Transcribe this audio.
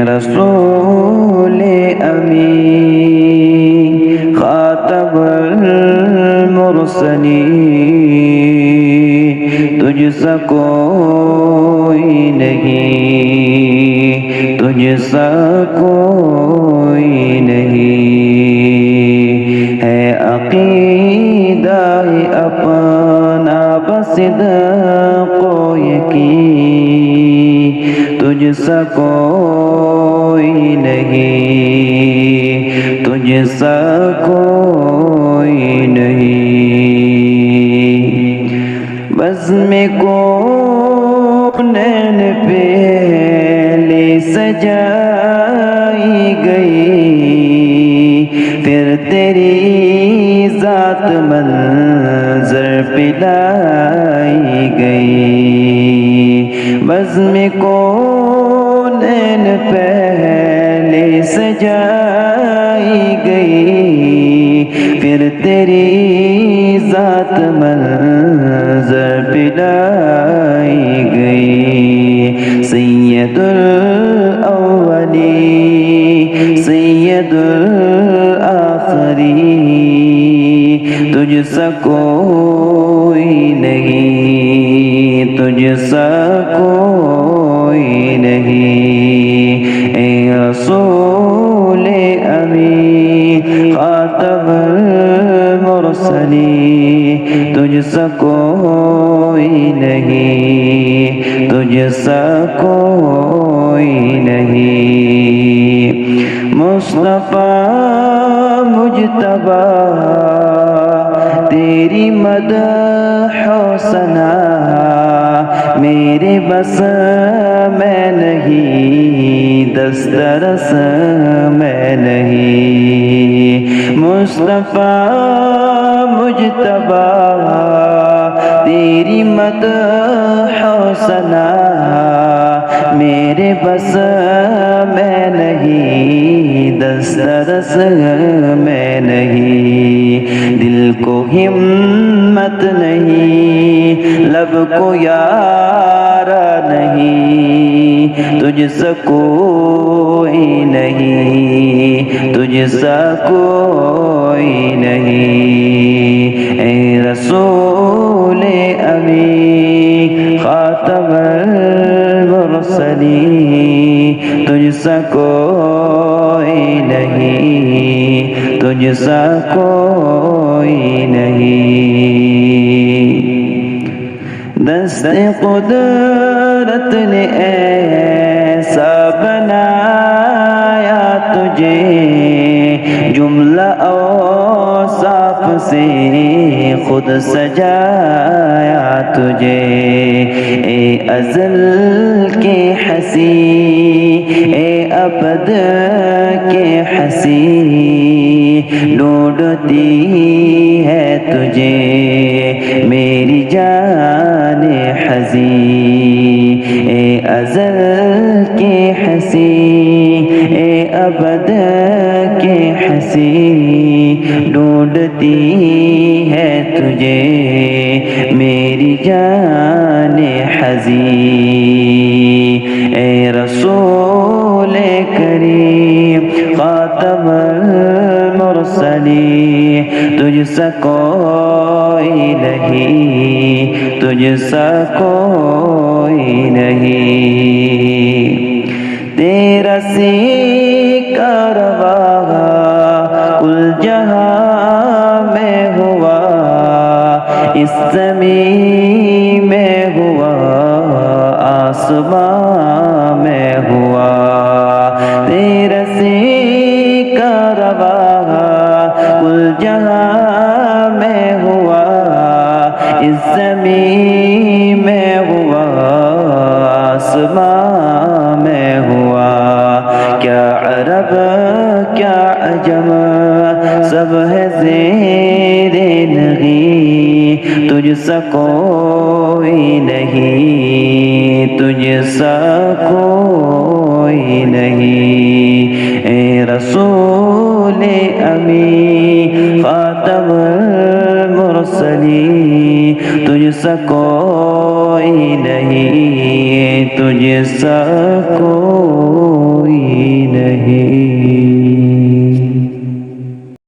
रसूल अमीन खातमुल मुरसलीन तुझसा कोई नहीं, तुझसा कोई नहीं है अकीदा अपना बसिदको यकीन तुझसा कोई नहीं, तुझसा कोई नहीं। बज़्म को नैन पहले सजाई गई, फिर तेरी ज़ात मंज़र पिलाई गई। बज़्म को नैन पहले सजाई गई, फिर तेरी ज़ात मंज़र पिलाई गई। सैयदुल अव्वलीन सैयदुल आखिरीन तुझसा कोई नहीं, तुझसा कोई नहीं। ए रसूल अमीन खातमुल मुरसलीन तुझसा कोई नहीं, तुझसा कोई नहीं। मुस्तफा मुजतबा तेरी मदह सना मेरे बस मैं नहीं, दस्तरस मैं नहीं। मुस्तफा मुजतबा तेरी मदह सना मेरे बस मैं नहीं, दस्तरस मैं नहीं। दिल को हिम्मत नहीं, लब को यारा नहीं, तुझसा कोई नहीं, तुझसा कोई नहीं। ए रसूल अमीन खातमुल मुरसलीन तुझसा कोई नहीं, तुझसा कोई नहीं। दस्ते कुदरत ने ऐसा बनाया तुझे, जुमला औसाफ से खुद सजाया तुझे। ए अज़ल के हसी ए अबद के हसी ढूंढती है तुझे मेरी जान हज़ी। ए अज़ल के हसी ए अबद के हसी ढूंढती है तुझे मेरी जान हज़ी। ए रसूल करीम खातमुल मुरसलीन तुझसा कोई नहीं, तुझसा कोई नहीं। तेरा सी कारवां कुल जहां में हुआ, इस ज़मीं में हुआ, आसमां में हुआ। तेरा सी कारवां कुल जहां में हुआ, इस ज़मीं में हुआ, आसमां में हुआ। क्या अरब क्या अजम सब है ज़ेरे नग़ी, तुझसा कोई नहीं, तुझसा कोई नहीं। ए रसूल अमीन खातमुल मुरसलीन तुझसा कोई नहीं, तुझसा कोई